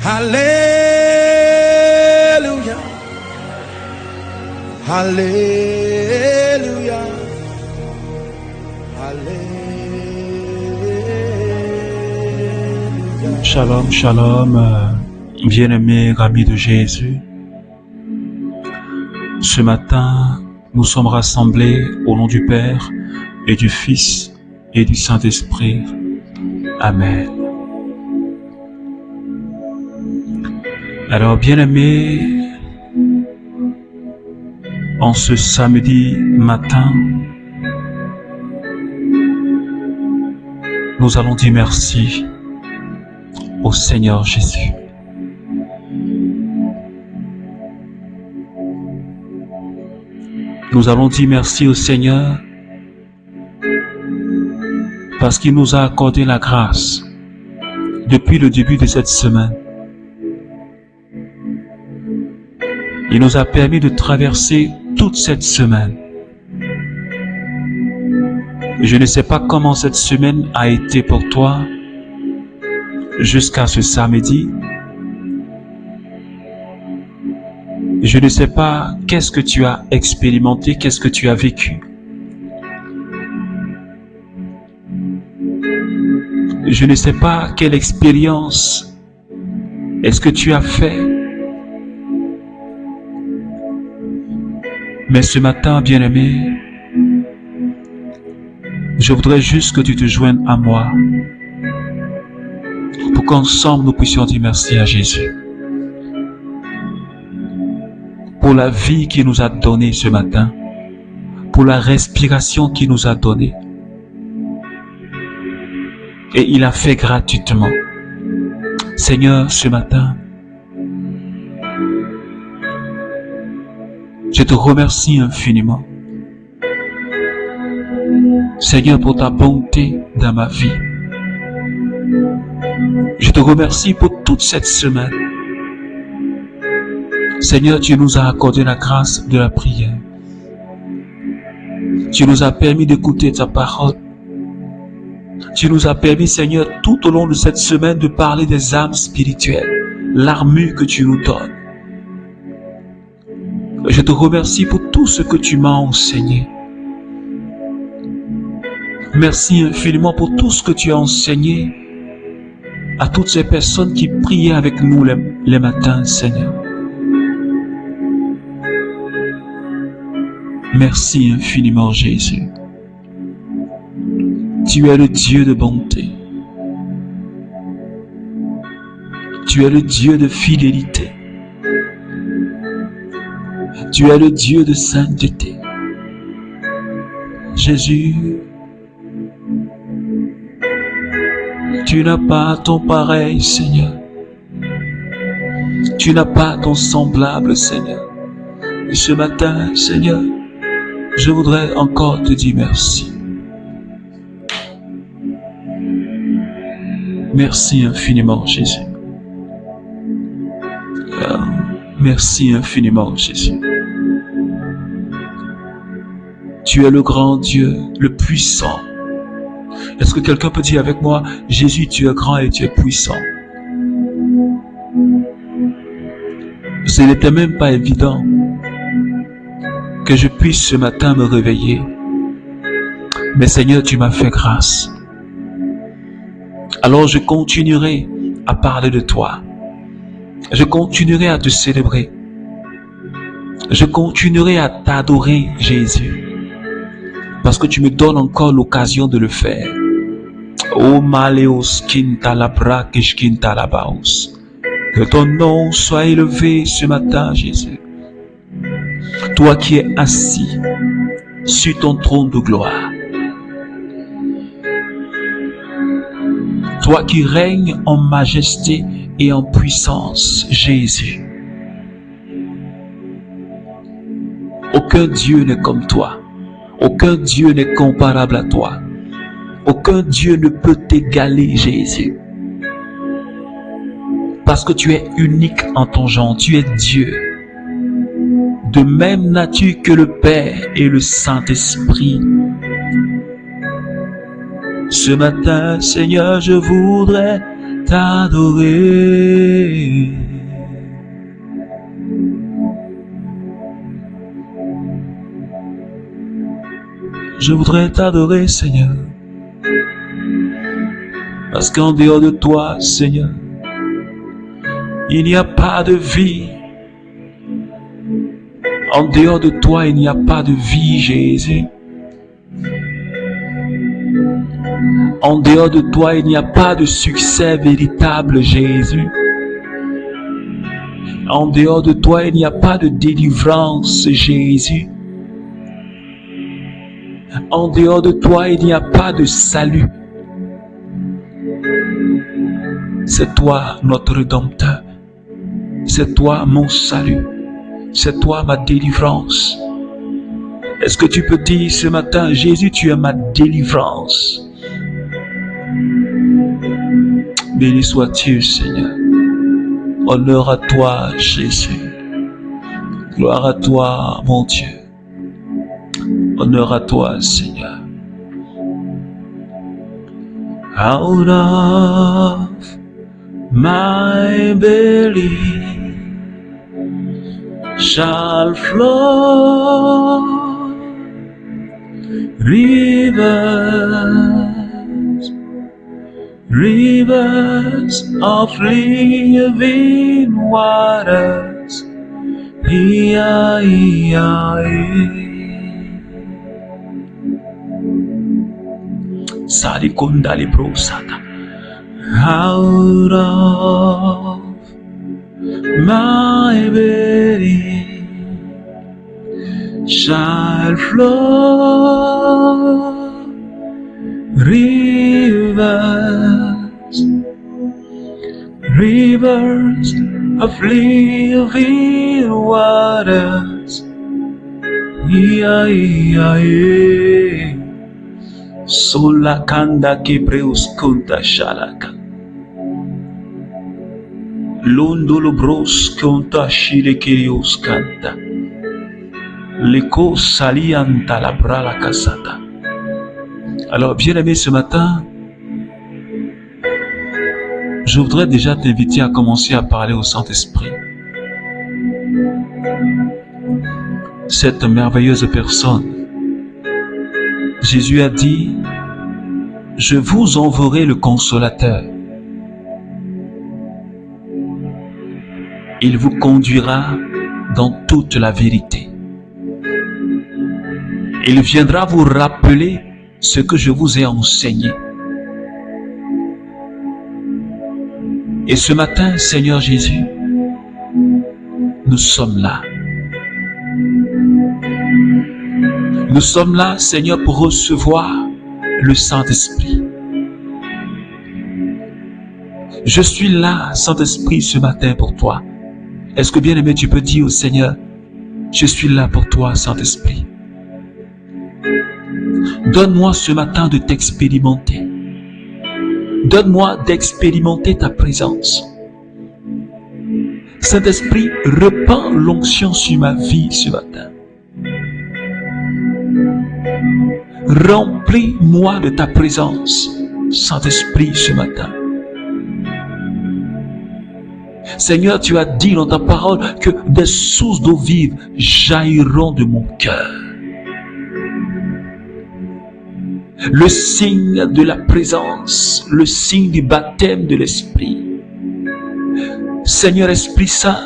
Hallelujah. Hallelujah. Hallelujah. Shalom, shalom, bien-aimés amis de Jésus. Ce matin, nous sommes rassemblés au nom du Père et du Fils et du Saint-Esprit. Amen. Alors, bien-aimés, en ce samedi matin, nous allons dire merci au Seigneur Jésus. Nous allons dire merci au Seigneur parce qu'il nous a accordé la grâce depuis le début de cette semaine. Il nous a permis de traverser toute cette semaine. Je ne sais pas comment cette semaine a été pour toi jusqu'à ce samedi. Je ne sais pas qu'est-ce que tu as expérimenté, qu'est-ce que tu as vécu. Je ne sais pas quelle expérience est-ce que tu as fait. Mais ce matin, bien-aimé, je voudrais juste que tu te joignes à moi pour qu'ensemble nous puissions dire merci à Jésus pour la vie qu'il nous a donnée ce matin, pour la respiration qu'il nous a donnée. Et il a fait gratuitement. Seigneur, ce matin, je te remercie infiniment. Seigneur, pour ta bonté dans ma vie. Je te remercie pour toute cette semaine. Seigneur, tu nous as accordé la grâce de la prière. Tu nous as permis d'écouter ta parole. Tu nous as permis, Seigneur, tout au long de cette semaine de parler des âmes spirituelles, l'armure que tu nous donnes. Je te remercie pour tout ce que tu m'as enseigné. Merci infiniment pour tout ce que tu as enseigné à toutes ces personnes qui priaient avec nous les matins, Seigneur. Merci infiniment, Jésus. Tu es le Dieu de bonté. Tu es le Dieu de fidélité. Tu es le Dieu de sainteté. Jésus, tu n'as pas ton pareil, Seigneur. Tu n'as pas ton semblable, Seigneur. Et ce matin, Seigneur, je voudrais encore te dire merci. Merci infiniment, Jésus. Merci infiniment, Jésus. Tu es le grand Dieu, le puissant. Est-ce que quelqu'un peut dire avec moi, Jésus, tu es grand et tu es puissant? Ce n'était même pas évident que je puisse ce matin me réveiller. Mais Seigneur, tu m'as fait grâce. Alors je continuerai à parler de toi. Je continuerai à te célébrer. Je continuerai à t'adorer, Jésus. Parce que tu me donnes encore l'occasion de le faire. Oh Maleos Kintalabra Kishkintalabaos. Que ton nom soit élevé ce matin, Jésus. Toi qui es assis sur ton trône de gloire. Toi qui règnes en majesté et en puissance, Jésus. Aucun Dieu n'est comme toi. Aucun Dieu n'est comparable à toi. Aucun Dieu ne peut t'égaler, Jésus. Parce que tu es unique en ton genre. Tu es Dieu. De même nature que le Père et le Saint-Esprit. Ce matin, Seigneur, je voudrais t'adorer. Je voudrais t'adorer, Seigneur. Parce qu'en dehors de toi, Seigneur, il n'y a pas de vie. En dehors de toi, il n'y a pas de vie, Jésus. En dehors de toi, il n'y a pas de succès véritable, Jésus. En dehors de toi, il n'y a pas de délivrance, Jésus. En dehors de toi, il n'y a pas de salut. C'est toi, notre Rédempteur. C'est toi, mon salut. C'est toi, ma délivrance. Est-ce que tu peux dire ce matin, Jésus, tu es ma délivrance? Béni sois-tu, Seigneur. Honneur à toi, Jésus. Gloire à toi, mon Dieu. Honneur à toi, Seigneur. Out of my belly shall flow rivers, rivers of living waters. Salikunda libro sata. Out of my belly shall flow rivers, rivers of living waters. Sola kanda kebreus kunta shalaka. Londolo bros kunta shirekerios kanta. Leko salianta la brala kasata. Alors, bien-aimé, ce matin, je voudrais déjà t'inviter à commencer à parler au Saint-Esprit. Cette merveilleuse personne. Jésus a dit, je vous enverrai le consolateur. Il vous conduira dans toute la vérité. Il viendra vous rappeler ce que je vous ai enseigné. Et ce matin, Seigneur Jésus, nous sommes là. Nous sommes là, Seigneur, pour recevoir le Saint-Esprit. Je suis là, Saint-Esprit, ce matin pour toi. Est-ce que, bien-aimé, tu peux dire au Seigneur, je suis là pour toi, Saint-Esprit. Donne-moi ce matin de t'expérimenter. Donne-moi d'expérimenter ta présence. Saint-Esprit, répands l'onction sur ma vie ce matin. Remplis-moi de ta présence, Saint-Esprit, ce matin. Seigneur, tu as dit dans ta parole que des sources d'eau vive jailliront de mon cœur. Le signe de la présence, le signe du baptême de l'Esprit. Seigneur Esprit Saint,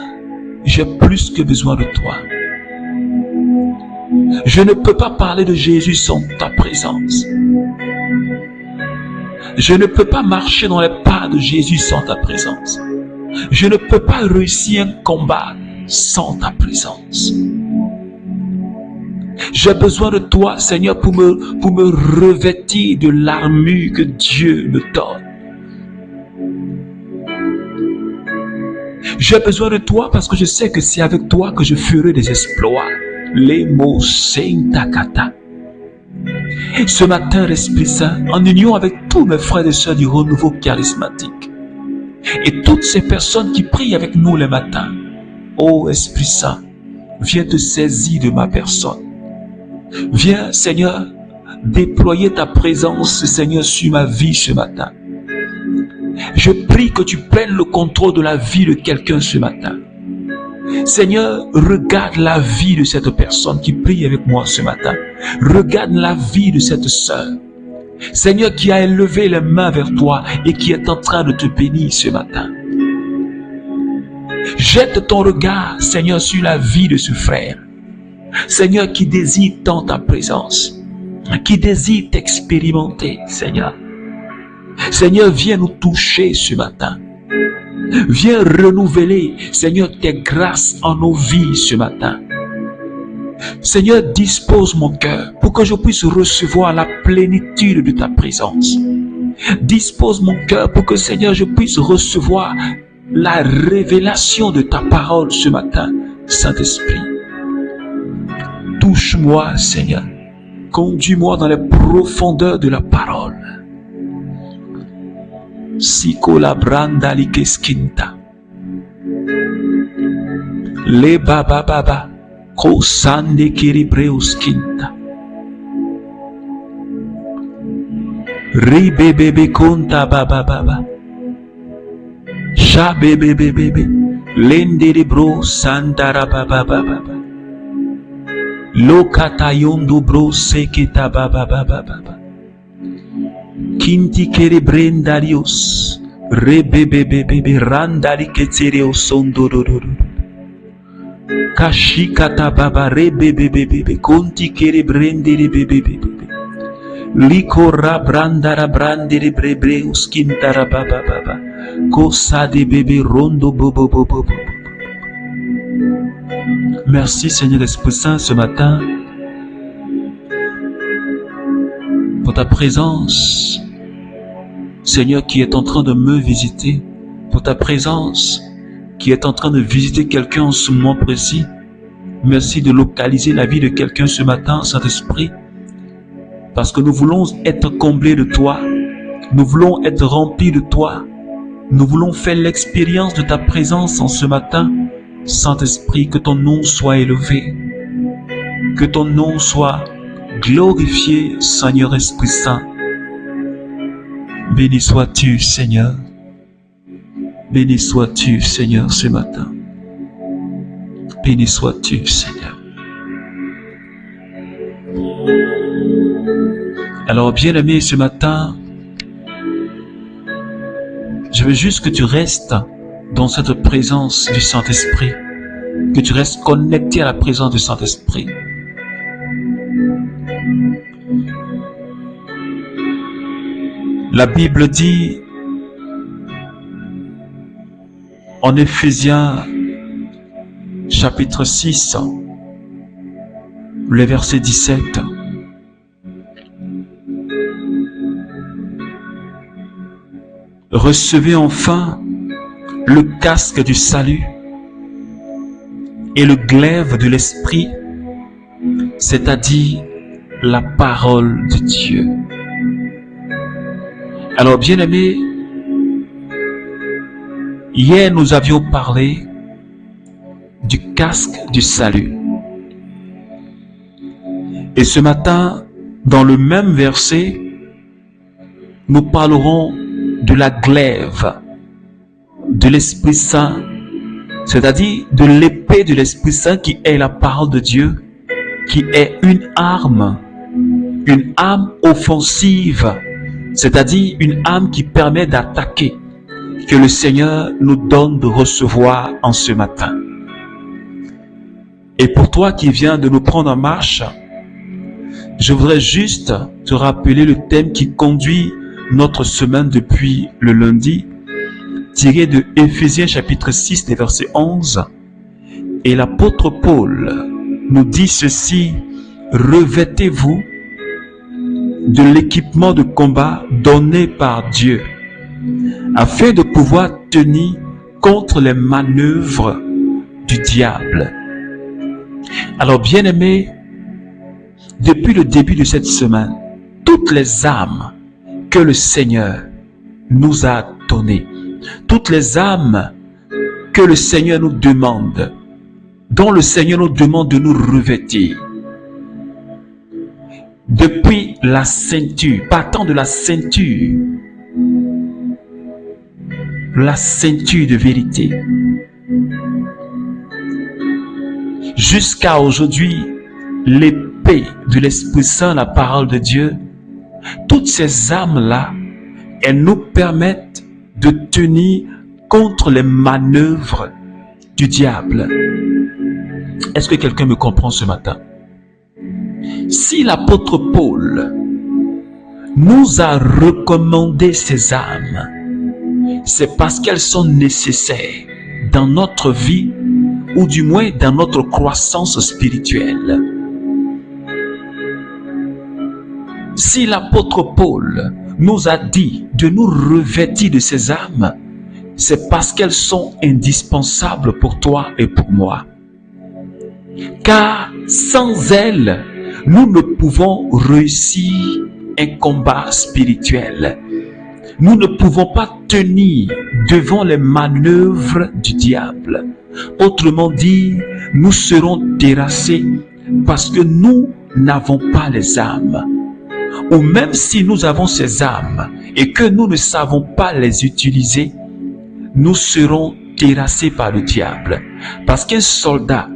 j'ai plus que besoin de toi. Je ne peux pas parler de Jésus sans ta présence. Je ne peux pas marcher dans les pas de Jésus sans ta présence. Je ne peux pas réussir un combat sans ta présence. J'ai besoin de toi, Seigneur, pour me revêtir de l'armure que Dieu me donne. J'ai besoin de toi parce que je sais que c'est avec toi que je ferai des exploits. Les mots Saint-Takata. Ce matin, l'Esprit Saint, en union avec tous mes frères et sœurs du renouveau charismatique, et toutes ces personnes qui prient avec nous les matins, ô Esprit Saint, viens te saisir de ma personne. Viens, Seigneur, déployer ta présence, Seigneur, sur ma vie ce matin. Je prie que tu prennes le contrôle de la vie de quelqu'un ce matin. Seigneur, regarde la vie de cette personne qui prie avec moi ce matin. Regarde la vie de cette sœur. Seigneur, qui a élevé les mains vers toi et qui est en train de te bénir ce matin. Jette ton regard, Seigneur, sur la vie de ce frère. Seigneur, qui désire tant ta présence, qui désire t'expérimenter, Seigneur. Seigneur, viens nous toucher ce matin. Viens renouveler, Seigneur, tes grâces en nos vies ce matin. Seigneur, dispose mon cœur pour que je puisse recevoir la plénitude de ta présence. Dispose mon cœur pour que, Seigneur, je puisse recevoir la révélation de ta parole ce matin, Saint-Esprit. Touche-moi, Seigneur. Conduis-moi dans les profondeurs de la parole. Siko la branda likeskinta. Le baba baba. Kosande kiribreuskinta. Ribebebe konta baba baba. Shabebebebebe. Lenderibro sandara baba baba. Lokatayondo bro seketa baba baba baba. Kinti kere brendarios. Rebebebebebe randari ketereo sondororo. Kashikata baba rebebebebebe. Konti kere brendere bebebebebe. Likora brandara brandere brebreus kintara baba baba. Kosa de bébé rondo bobo bobo bobo. Merci Seigneur Esprit Saint ce matin pour ta présence, Seigneur, qui est en train de me visiter, pour ta présence qui est en train de visiter quelqu'un en ce moment précis. Merci de localiser la vie de quelqu'un ce matin, Saint-Esprit, parce que nous voulons être comblés de toi, nous voulons être remplis de toi, nous voulons faire l'expérience de ta présence en ce matin. Saint-Esprit, que ton nom soit élevé, que ton nom soit glorifié, Seigneur Esprit Saint. Béni sois-tu, Seigneur. Béni sois-tu, Seigneur, ce matin. Béni sois-tu, Seigneur. Alors, bien-aimé, ce matin, je veux juste que tu restes dans cette présence du Saint-Esprit, que tu restes connecté à la présence du Saint-Esprit. La Bible dit en Éphésiens chapitre 6, le verset 17, recevez enfin le casque du salut et le glaive de l'esprit, c'est-à-dire la parole de Dieu. Alors, bien-aimés, hier nous avions parlé du casque du salut. Et ce matin, dans le même verset, nous parlerons de la glaive de l'Esprit Saint, c'est-à-dire de l'épée de l'Esprit Saint qui est la parole de Dieu, qui est une arme offensive, c'est-à-dire une arme qui permet d'attaquer, que le Seigneur nous donne de recevoir en ce matin. Et pour toi qui viens de nous prendre en marche, je voudrais juste te rappeler le thème qui conduit notre semaine depuis le lundi, tiré de Éphésiens chapitre 6, des versets 11. Et l'apôtre Paul nous dit ceci: revêtez-vous de l'équipement de combat donné par Dieu, afin de pouvoir tenir contre les manœuvres du diable. Alors, bien-aimés, depuis le début de cette semaine, toutes les armes que le Seigneur nous a données, toutes les armes que le Seigneur nous demande, dont le Seigneur nous demande de nous revêtir, depuis la ceinture, partant de la ceinture de vérité, jusqu'à aujourd'hui, l'épée de l'Esprit Saint, la parole de Dieu, toutes ces armes-là, elles nous permettent de tenir contre les manœuvres du diable. Est-ce que quelqu'un me comprend ce matin? Si l'apôtre Paul nous a recommandé ces armes, c'est parce qu'elles sont nécessaires dans notre vie, ou du moins dans notre croissance spirituelle. Si l'apôtre Paul nous a dit de nous revêtir de ces armes, c'est parce qu'elles sont indispensables pour toi et pour moi. Car sans elles, nous ne pouvons réussir un combat spirituel. Nous ne pouvons pas tenir devant les manœuvres du diable. Autrement dit, nous serons terrassés parce que nous n'avons pas les armes. Ou même si nous avons ces armes et que nous ne savons pas les utiliser, nous serons terrassés par le diable. Parce qu'un soldat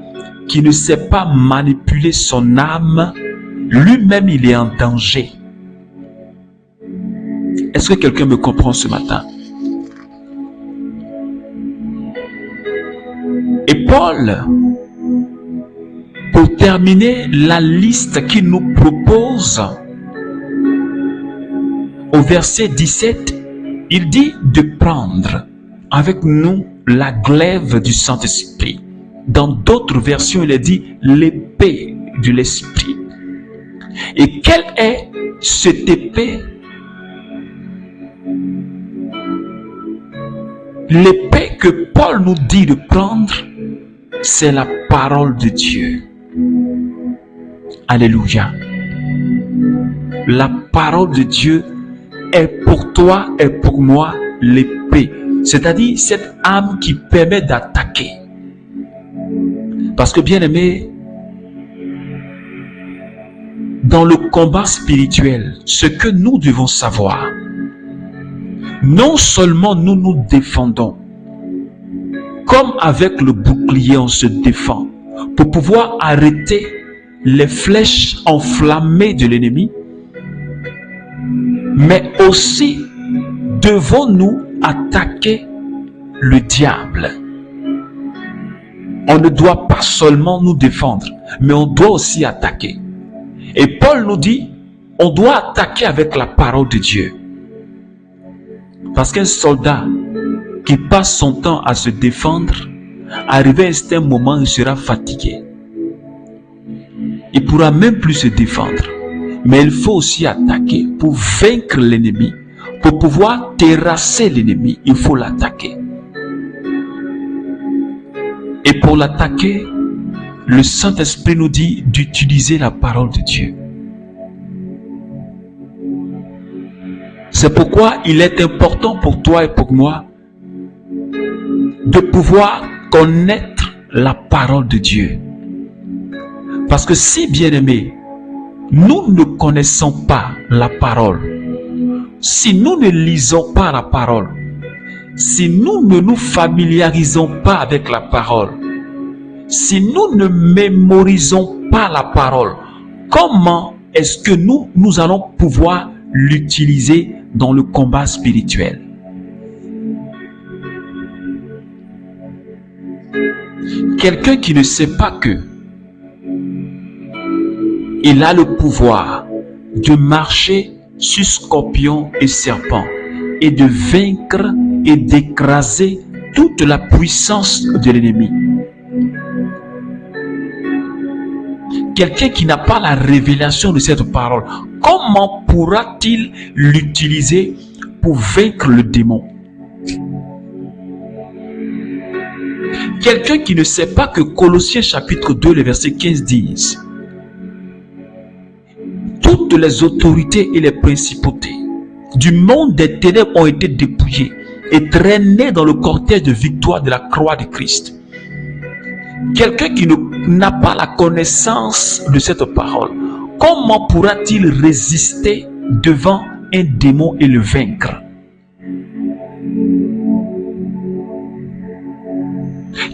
qui ne sait pas manipuler son arme, lui-même il est en danger. Est-ce que quelqu'un me comprend ce matin? Et Paul, pour terminer la liste qu'il nous propose, au verset 17, il dit de prendre avec nous la glaive du Saint-Esprit. Dans d'autres versions, il est dit l'épée de l'Esprit. Et quelle est cette épée? L'épée que Paul nous dit de prendre, c'est la parole de Dieu. Alléluia. La parole de Dieu est pour toi et pour moi l'épée. C'est-à-dire cette arme qui permet d'attaquer. Parce que bien aimé, dans le combat spirituel, ce que nous devons savoir, non seulement nous nous défendons, comme avec le bouclier on se défend, pour pouvoir arrêter les flèches enflammées de l'ennemi, mais aussi devons-nous attaquer le diable. On ne doit pas seulement nous défendre, mais on doit aussi attaquer. Et Paul nous dit, on doit attaquer avec la parole de Dieu. Parce qu'un soldat qui passe son temps à se défendre, arrivé à un certain moment, il sera fatigué. Il ne pourra même plus se défendre. Mais il faut aussi attaquer pour vaincre l'ennemi. Pour pouvoir terrasser l'ennemi, il faut l'attaquer. Et pour l'attaquer, le Saint-Esprit nous dit d'utiliser la parole de Dieu. C'est pourquoi il est important pour toi et pour moi de pouvoir connaître la parole de Dieu. Parce que si, bien aimé, nous ne connaissons pas la parole, si nous ne lisons pas la parole, si nous ne nous familiarisons pas avec la parole, si nous ne mémorisons pas la parole, comment est-ce que nous allons pouvoir l'utiliser dans le combat spirituel? Quelqu'un qui ne sait pas que il a le pouvoir de marcher sur scorpions et serpents et de vaincre et d'écraser toute la puissance de l'ennemi. Quelqu'un qui n'a pas la révélation de cette parole, comment pourra-t-il l'utiliser pour vaincre le démon? Quelqu'un qui ne sait pas que Colossiens chapitre 2, le verset 15 disent: toutes les autorités et les principautés du monde des ténèbres ont été dépouillées et traînées dans le cortège de victoire de la croix de Christ. Quelqu'un qui n'a pas la connaissance de cette parole, comment pourra-t-il résister devant un démon et le vaincre?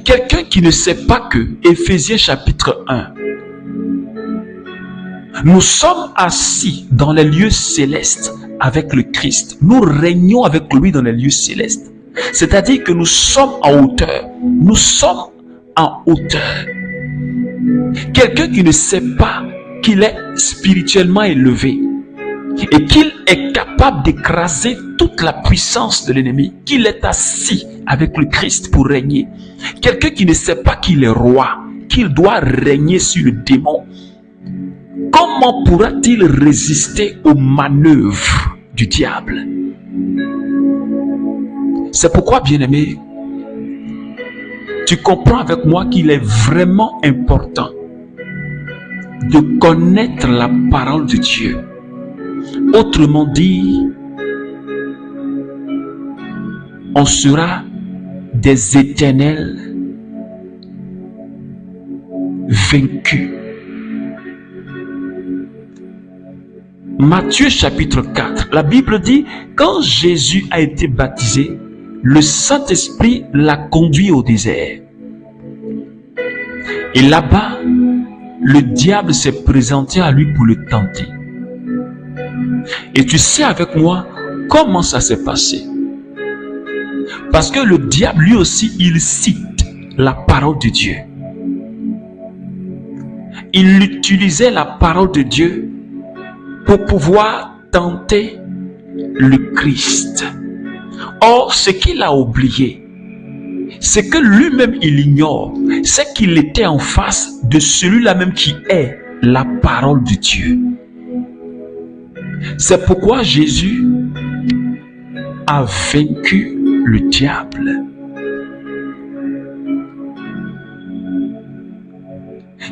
Quelqu'un qui ne sait pas que, Éphésiens chapitre 1, nous sommes assis dans les lieux célestes avec le Christ. Nous régnons avec lui dans les lieux célestes. C'est-à-dire que nous sommes en hauteur. Nous sommes en hauteur. Quelqu'un qui ne sait pas qu'il est spirituellement élevé et qu'il est capable d'écraser toute la puissance de l'ennemi, qu'il est assis avec le Christ pour régner. Quelqu'un qui ne sait pas qu'il est roi, qu'il doit régner sur le démon. Comment pourra-t-il résister aux manœuvres du diable? C'est pourquoi, bien-aimé, tu comprends avec moi qu'il est vraiment important de connaître la parole de Dieu. Autrement dit, on sera des éternels vaincus. Matthieu chapitre 4, la Bible dit, quand Jésus a été baptisé, le Saint-Esprit l'a conduit au désert. Et là-bas, le diable s'est présenté à lui pour le tenter. Et tu sais avec moi comment ça s'est passé. Parce que le diable lui aussi, il cite la parole de Dieu. Il utilisait la parole de Dieu pour pouvoir tenter le Christ. Or, ce qu'il a oublié, c'est que lui-même il ignore, c'est qu'il était en face de celui-là même qui est la parole de Dieu. C'est pourquoi Jésus a vaincu le diable.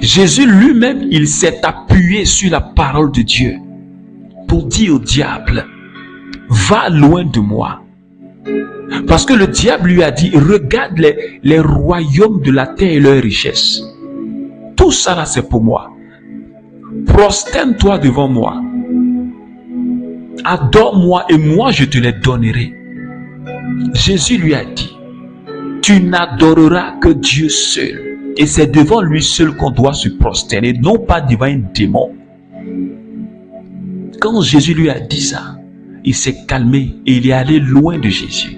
Jésus lui-même, il s'est appuyé sur la parole de Dieu pour dire au diable, va loin de moi. Parce que le diable lui a dit, regarde les royaumes de la terre et leurs richesses. Tout ça là, c'est pour moi. Prosterne-toi devant moi. Adore-moi et moi je te les donnerai. Jésus lui a dit, tu n'adoreras que Dieu seul. Et c'est devant lui seul qu'on doit se prosterner, non pas devant un démon. Quand Jésus lui a dit ça, il s'est calmé et il est allé loin de Jésus.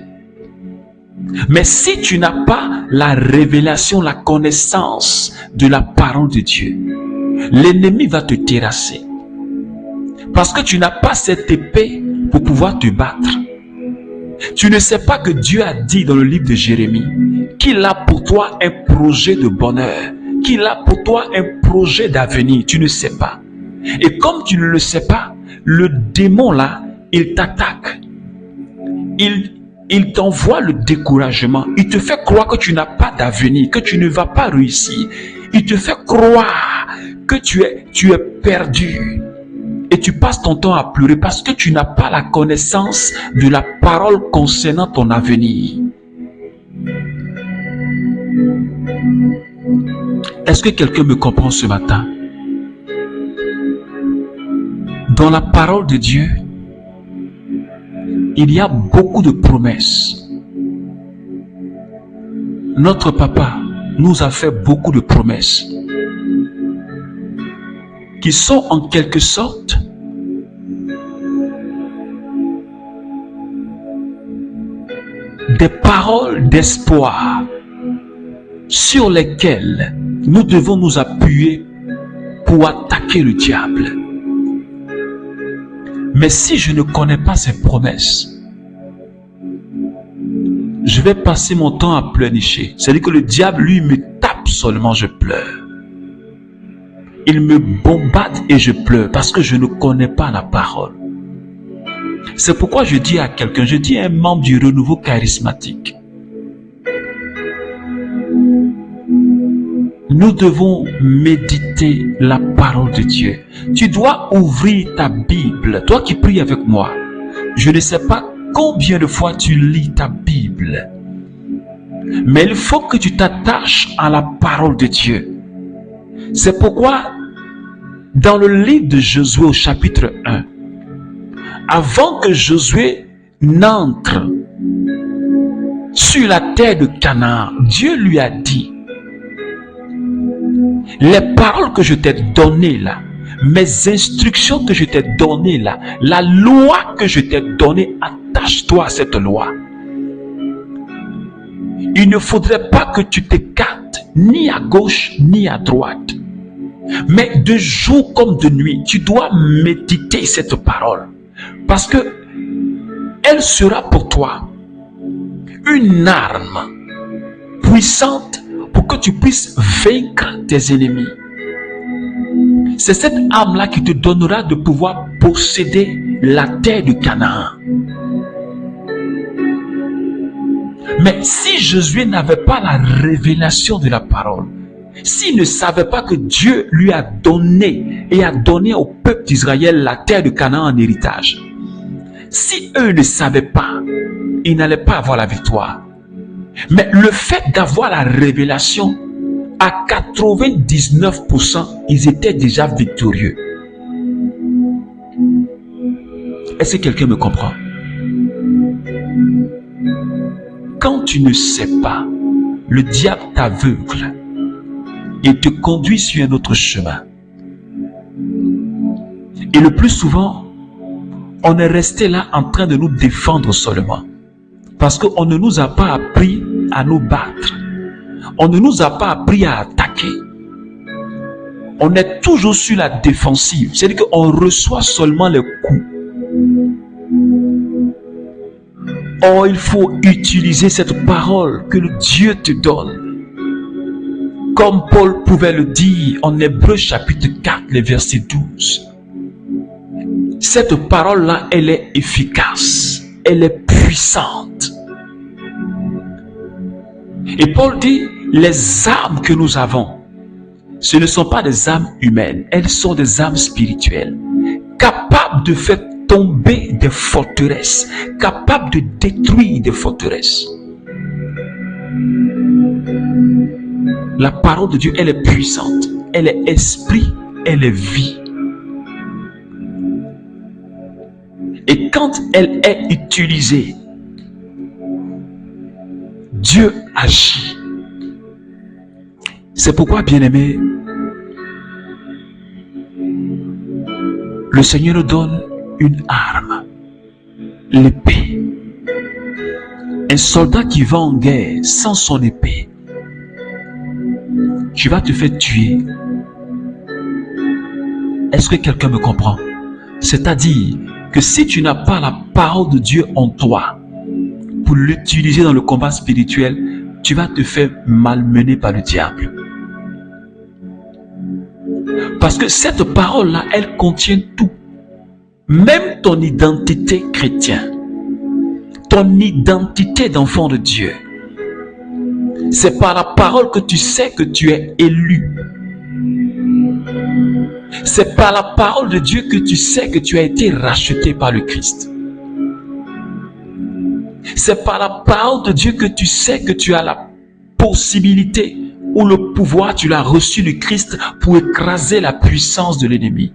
Mais si tu n'as pas la révélation, la connaissance de la parole de Dieu, l'ennemi va te terrasser. Parce que tu n'as pas cette épée pour pouvoir te battre. Tu ne sais pas que Dieu a dit dans le livre de Jérémie qu'il a pour toi un projet de bonheur, qu'il a pour toi un projet d'avenir. Tu ne sais pas. Et comme tu ne le sais pas, le démon là, il t'attaque. Il t'envoie le découragement. Il te fait croire que tu n'as pas d'avenir, que tu ne vas pas réussir. Il te fait croire que tu es perdu. Et tu passes ton temps à pleurer parce que tu n'as pas la connaissance de la parole concernant ton avenir. Est-ce que quelqu'un me comprend ce matin? Dans la parole de Dieu, il y a beaucoup de promesses. Notre papa nous a fait beaucoup de promesses qui sont en quelque sorte des paroles d'espoir sur lesquelles nous devons nous appuyer pour attaquer le diable. Mais si je ne connais pas ces promesses, je vais passer mon temps à pleurnicher. C'est-à-dire que le diable, lui, me tape seulement, je pleure. Il me bombarde et je pleure parce que je ne connais pas la parole. C'est pourquoi je dis à quelqu'un, je dis à un membre du renouveau charismatique, nous devons méditer la parole de Dieu. Tu dois ouvrir ta Bible. Toi qui pries avec moi, je ne sais pas combien de fois tu lis ta Bible, mais il faut que tu t'attaches à la parole de Dieu. C'est pourquoi dans le livre de Josué au chapitre 1, avant que Josué n'entre sur la terre de Canaan, Dieu lui a dit, les paroles que je t'ai données là, mes instructions que je t'ai données là, la loi que je t'ai donnée, attache-toi à cette loi. Il ne faudrait pas que tu t'écartes ni à gauche ni à droite. Mais de jour comme de nuit, tu dois méditer cette parole. Parce que elle sera pour toi une arme puissante pour que tu puisses vaincre tes ennemis. C'est cette arme-là qui te donnera de pouvoir posséder la terre de Canaan. Mais si Josué n'avait pas la révélation de la parole, s'il ne savait pas que Dieu lui a donné et a donné au peuple d'Israël la terre de Canaan en héritage, si eux ne savaient pas, ils n'allaient pas avoir la victoire. Mais le fait d'avoir la révélation, à 99%, ils étaient déjà victorieux. Est-ce que quelqu'un me comprend? Quand tu ne sais pas, le diable t'aveugle et te conduit sur un autre chemin. Et le plus souvent, on est resté là en train de nous défendre seulement. Parce qu'on ne nous a pas appris à nous battre. On ne nous a pas appris à attaquer. On est toujours sur la défensive. C'est-à-dire qu'on reçoit seulement les coups. Or, il faut utiliser cette parole que le Dieu te donne. Comme Paul pouvait le dire en Hébreux chapitre 4, le verset 12. Cette parole-là, elle est efficace. Elle est puissante. Et Paul dit, les armes que nous avons, ce ne sont pas des armes humaines. Elles sont des armes spirituelles. Capables de faire tomber des forteresses. Capables de détruire des forteresses. La parole de Dieu, elle est puissante. Elle est esprit, elle est vie. Et quand elle est utilisée, Dieu agit. C'est pourquoi, bien-aimé, le Seigneur nous donne une arme, l'épée. Un soldat qui va en guerre sans son épée, tu vas te faire tuer. Est-ce que quelqu'un me comprend? C'est-à-dire que si tu n'as pas la parole de Dieu en toi pour l'utiliser dans le combat spirituel, tu vas te faire malmener par le diable. Parce que cette parole-là, elle contient tout. Même ton identité chrétienne, ton identité d'enfant de Dieu. C'est par la parole que tu sais que tu es élu. C'est par la parole de Dieu que tu sais que tu as été racheté par le Christ. C'est par la parole de Dieu que tu sais que tu as la possibilité ou le pouvoir, tu l'as reçu du Christ pour écraser la puissance de l'ennemi.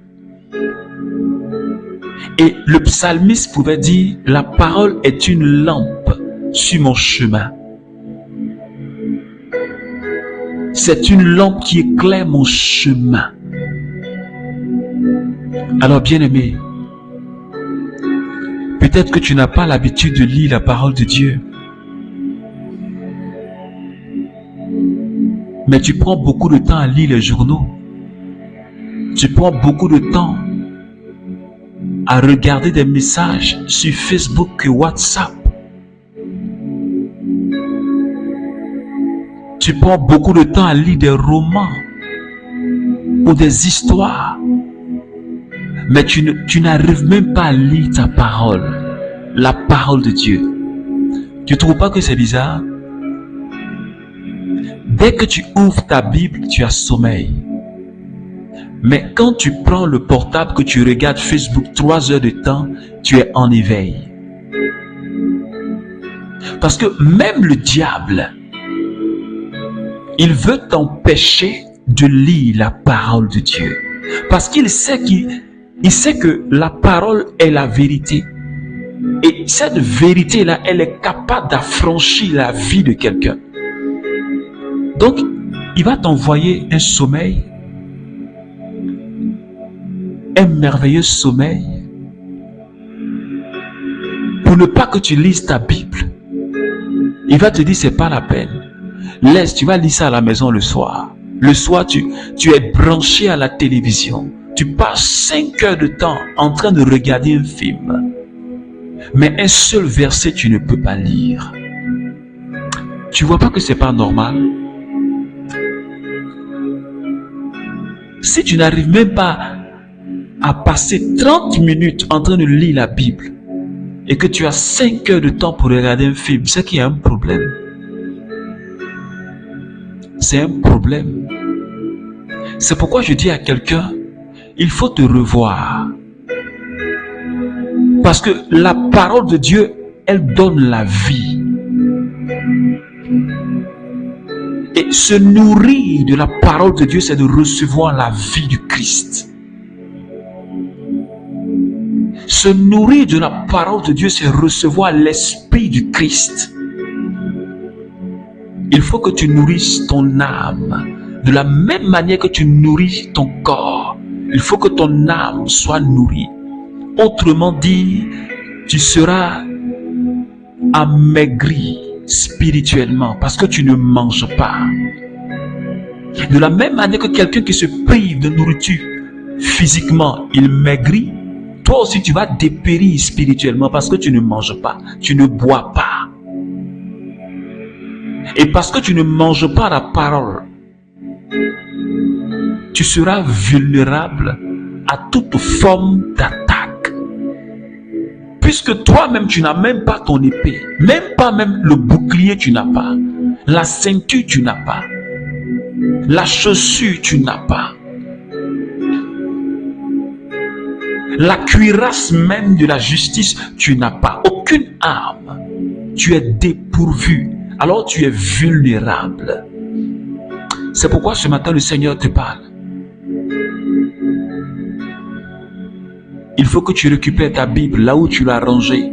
Et le psalmiste pouvait dire, la parole est une lampe sur mon chemin. C'est une lampe qui éclaire mon chemin. Alors, bien-aimé, peut-être que tu n'as pas l'habitude de lire la parole de Dieu. Mais tu prends beaucoup de temps à lire les journaux. Tu prends beaucoup de temps à regarder des messages sur Facebook et WhatsApp. Tu prends beaucoup de temps à lire des romans ou des histoires. Mais tu n'arrives même pas à lire ta parole, la parole de Dieu. Tu ne trouves pas que c'est bizarre? Dès que tu ouvres ta Bible, tu as sommeil. Mais quand tu prends le portable, que tu regardes Facebook 3 heures de temps, tu es en éveil. Parce que même le diable, il veut t'empêcher de lire la parole de Dieu. Parce qu'il sait que la parole est la vérité. Et cette vérité-là, elle est capable d'affranchir la vie de quelqu'un. Donc, il va t'envoyer un sommeil, un merveilleux sommeil, pour ne pas que tu lises ta Bible. Il va te dire, c'est pas la peine. Laisse, tu vas lire ça à la maison le soir. Le soir, tu es branché à la télévision. Tu passes 5 heures de temps en train de regarder un film. Mais un seul verset, tu ne peux pas lire. Tu vois pas que c'est pas normal? Si tu n'arrives même pas à passer 30 minutes en train de lire la Bible et que tu as 5 heures de temps pour regarder un film, c'est qu'il y a un problème. C'est un problème. C'est pourquoi je dis à quelqu'un, il faut te revoir. Parce que la parole de Dieu, elle donne la vie. Et se nourrir de la parole de Dieu, c'est de recevoir la vie du Christ. Se nourrir de la parole de Dieu, c'est recevoir l'esprit du Christ. Il faut que tu nourrisses ton âme de la même manière que tu nourris ton corps. Il faut que ton âme soit nourrie. Autrement dit, tu seras amaigri spirituellement parce que tu ne manges pas. De la même manière que quelqu'un qui se prive de nourriture physiquement, il maigrit, toi aussi tu vas dépérir spirituellement parce que tu ne manges pas, tu ne bois pas. Et parce que tu ne manges pas la parole, tu seras vulnérable à toute forme d'attaque. Puisque toi-même, tu n'as même pas ton épée, même pas même le bouclier, tu n'as pas. La ceinture, tu n'as pas. La chaussure, tu n'as pas. La cuirasse même de la justice, tu n'as pas. Aucune arme. Tu es dépourvu. Alors tu es vulnérable. C'est pourquoi ce matin, le Seigneur te parle. Il faut que tu récupères ta Bible là où tu l'as rangée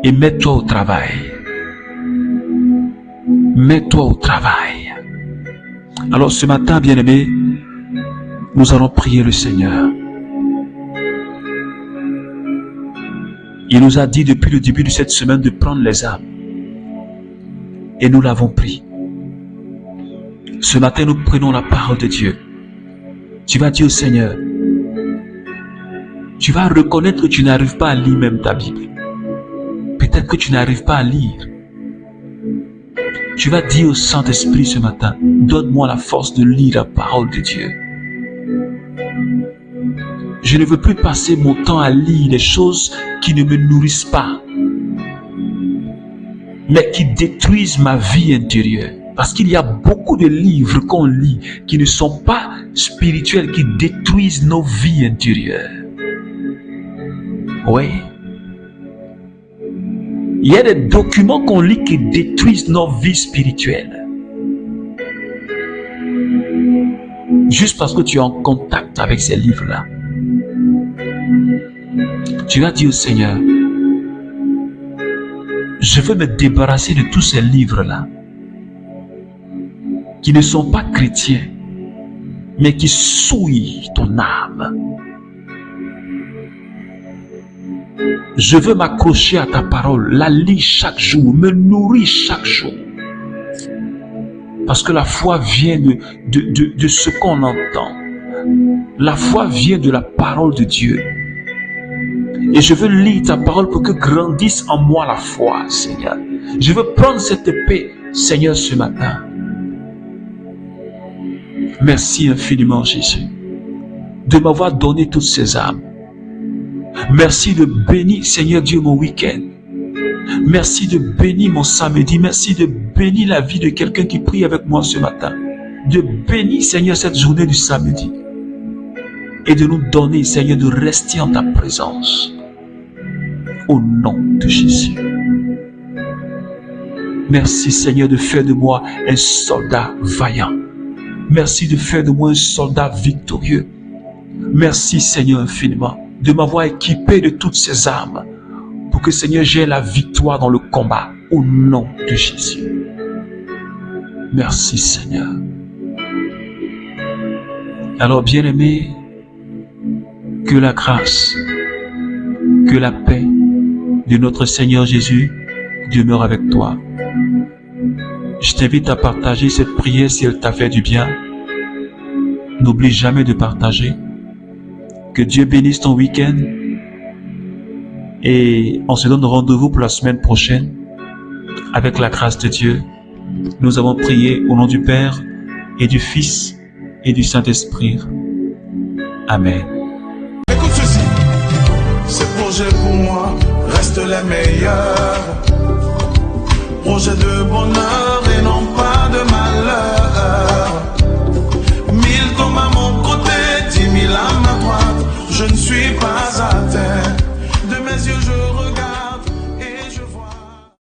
et mets-toi au travail. Mets-toi au travail. Alors ce matin, bien-aimé, nous allons prier le Seigneur. Il nous a dit depuis le début de cette semaine de prendre les âmes. Et nous l'avons pris. Ce matin, nous prenons la parole de Dieu. Tu vas dire au Seigneur, tu vas reconnaître que tu n'arrives pas à lire même ta Bible. Peut-être que tu n'arrives pas à lire. Tu vas dire au Saint-Esprit ce matin, donne-moi la force de lire la parole de Dieu. Je ne veux plus passer mon temps à lire les choses qui ne me nourrissent pas, mais qui détruisent ma vie intérieure. Parce qu'il y a beaucoup de livres qu'on lit qui ne sont pas spirituels, qui détruisent nos vies intérieures. Oui. Il y a des documents qu'on lit qui détruisent nos vies spirituelles. Juste parce que tu es en contact avec ces livres-là. Tu vas dire au Seigneur, je veux me débarrasser de tous ces livres-là qui ne sont pas chrétiens, mais qui souillent ton âme. Je veux m'accrocher à ta parole, la lire chaque jour, me nourrir chaque jour. Parce que la foi vient de ce qu'on entend. La foi vient de la parole de Dieu. Et je veux lire ta parole pour que grandisse en moi la foi, Seigneur. Je veux prendre cette épée, Seigneur, ce matin. Merci infiniment, Jésus, de m'avoir donné toutes ces âmes. Merci de bénir, Seigneur Dieu, mon week-end. Merci de bénir mon samedi. Merci de bénir la vie de quelqu'un qui prie avec moi ce matin. De bénir, Seigneur, cette journée du samedi. Et de nous donner, Seigneur, de rester en ta présence. Au nom de Jésus. Merci, Seigneur, de faire de moi un soldat vaillant. Merci de faire de moi un soldat victorieux. Merci, Seigneur, infiniment, de m'avoir équipé de toutes ces armes pour que, Seigneur, j'ai la victoire dans le combat au nom de Jésus. Merci, Seigneur. Alors, bien-aimé, que la grâce, que la paix de notre Seigneur Jésus demeure avec toi. Je t'invite à partager cette prière si elle t'a fait du bien. N'oublie jamais de partager. Que Dieu bénisse ton week-end. Et on se donne rendez-vous pour la semaine prochaine. Avec la grâce de Dieu, nous avons prié au nom du Père et du Fils et du Saint-Esprit. Amen. Écoute ceci, ces projets pour moi restent les meilleurs. Projets de bonheur.